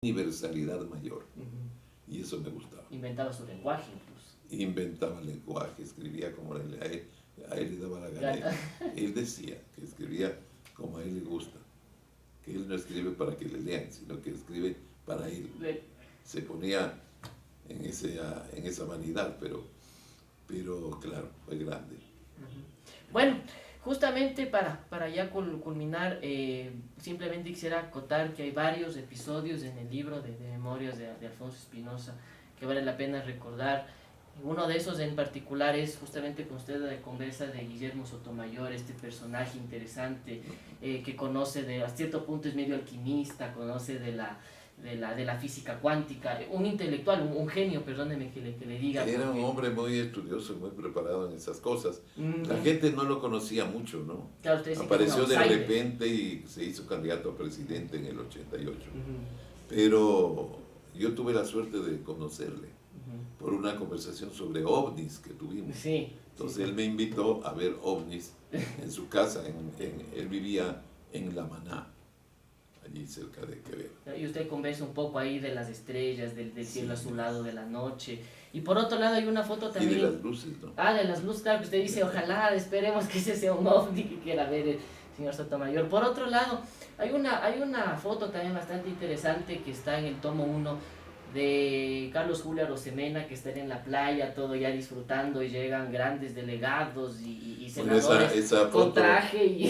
universalidad mayor. Y eso me gustaba. Inventaba su lenguaje incluso. Inventaba lenguaje, escribía como a él le daba la gana. Él decía que escribía como a él le gusta, que él no escribe para que le lean, sino que escribe para él. Se ponía en esa vanidad, pero claro, fue grande. Bueno, justamente para ya culminar, simplemente quisiera acotar que hay varios episodios en el libro de Memorias de Alfonso Espinosa que vale la pena recordar. Uno de esos en particular es justamente con usted la conversa de Guillermo Sotomayor, este personaje interesante que conoce, a cierto punto es medio alquimista, conoce de la física cuántica, un intelectual, un genio, perdóneme que le diga. Era un hombre muy estudioso y muy preparado en esas cosas. La gente no lo conocía mucho, ¿no? Claro, apareció de repente y se hizo candidato a presidente en el 88. Pero yo tuve la suerte de conocerle por una conversación sobre ovnis que tuvimos. Entonces él me invitó a ver ovnis en su casa. Él vivía en La Maná, allí cerca de Quevedo. Y usted conversa un poco ahí de las estrellas, del cielo azulado de la noche. Y por otro lado hay una foto también... Y de las luces, ¿no? De las luces, claro, que usted dice, ojalá, esperemos que ese sea un ovni que quiera ver el señor Sotomayor. Por otro lado, hay una foto también bastante interesante que está en el tomo 1 de Carlos Julio Arosemena, que están en la playa, todo ya disfrutando, y llegan grandes delegados y senadores esa foto, con traje y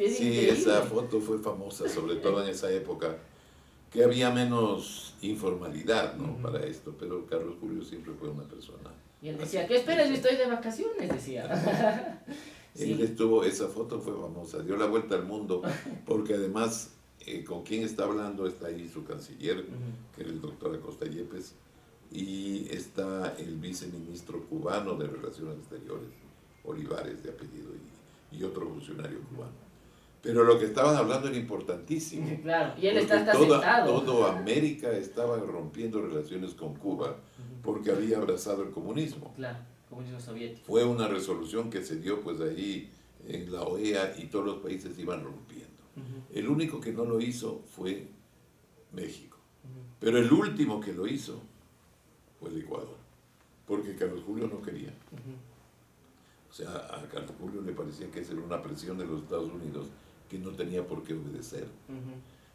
sí, esa foto fue famosa, sobre todo en esa época, que había menos informalidad, ¿no? Para esto, pero Carlos Julio siempre fue una persona. Y él decía, ¿qué esperas? Yo estoy de vacaciones, decía. Él esa foto fue famosa, dio la vuelta al mundo, porque además... con quien está hablando está ahí su canciller, que era el doctor Acosta Yepes, y está el viceministro cubano de Relaciones Exteriores, Olivares de apellido, y otro funcionario cubano. Pero lo que estaban hablando era importantísimo. Claro, y él está sentado. Toda América estaba rompiendo relaciones con Cuba porque había abrazado el comunismo. Claro, comunismo soviético. Fue una resolución que se dio pues ahí en la OEA y todos los países iban rompiendo. El único que no lo hizo fue México. Pero el último que lo hizo fue el Ecuador, porque Carlos Julio no quería. O sea, a Carlos Julio le parecía que esa era una presión de los Estados Unidos que no tenía por qué obedecer.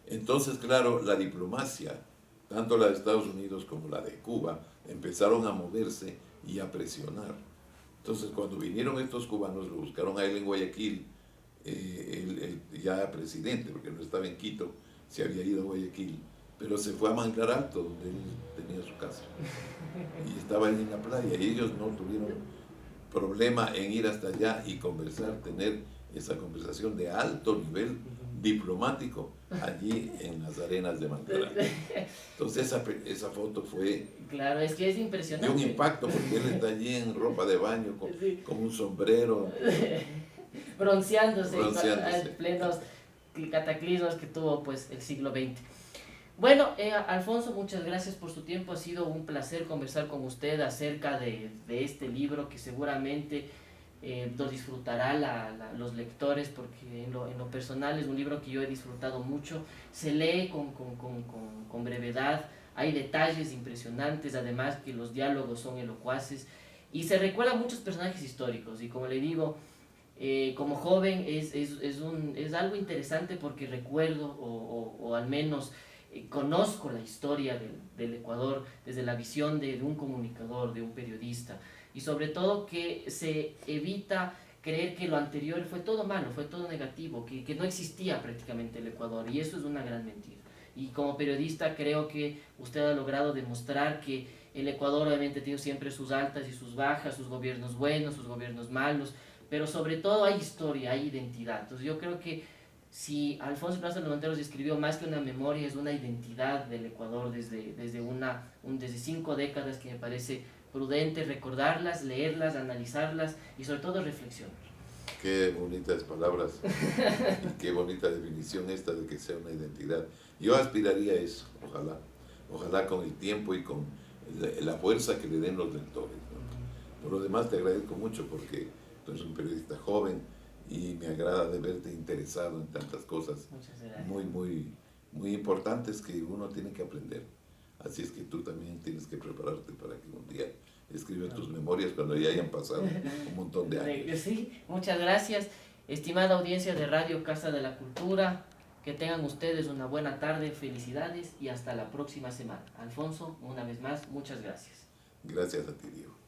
Entonces, claro, la diplomacia, tanto la de Estados Unidos como la de Cuba, empezaron a moverse y a presionar. Entonces, cuando vinieron estos cubanos, lo buscaron a él en Guayaquil, el ya presidente, porque no estaba en Quito, se había ido a Guayaquil, pero se fue a Manglar Alto, donde él tenía su casa, y estaba ahí en la playa, y ellos no tuvieron problema en ir hasta allá y conversar, tener esa conversación de alto nivel diplomático allí en las arenas de Manglar Alto. Entonces esa foto fue... Claro, es que es impresionante. De un impacto, porque él está allí en ropa de baño, con un sombrero... bronceándose en plenos cataclismos que tuvo pues el siglo XX. Bueno, Alfonso, muchas gracias por su tiempo. Ha sido un placer conversar con usted acerca de este libro que seguramente lo disfrutará los lectores, porque en lo personal es un libro que yo he disfrutado mucho. Se lee con brevedad, hay detalles impresionantes, además que los diálogos son elocuaces y se recuerdan muchos personajes históricos, y como le digo, como joven es algo interesante porque recuerdo o al menos conozco la historia del Ecuador desde la visión de un comunicador, de un periodista, y sobre todo que se evita creer que lo anterior fue todo malo, fue todo negativo, que no existía prácticamente el Ecuador, y eso es una gran mentira. Y como periodista creo que usted ha logrado demostrar que el Ecuador obviamente tiene siempre sus altas y sus bajas, sus gobiernos buenos, sus gobiernos malos, pero sobre todo hay historia, hay identidad. Entonces yo creo que si Alfonso Plaza Monteros escribió más que una memoria, es una identidad del Ecuador desde 5 décadas, que me parece prudente recordarlas, leerlas, analizarlas y sobre todo reflexionar. Qué bonitas palabras y qué bonita definición esta de que sea una identidad. Yo aspiraría a eso, ojalá con el tiempo y con la fuerza que le den los lectores, ¿no? Por lo demás te agradezco mucho porque tú eres un periodista joven y me agrada de verte interesado en tantas cosas muy muy importantes que uno tiene que aprender. Así es que tú también tienes que prepararte para que un día escribas tus memorias cuando ya hayan pasado un montón de años. Sí, muchas gracias. Estimada audiencia de Radio Casa de la Cultura, que tengan ustedes una buena tarde, felicidades y hasta la próxima semana. Alfonso, una vez más, muchas gracias. Gracias a ti, Diego.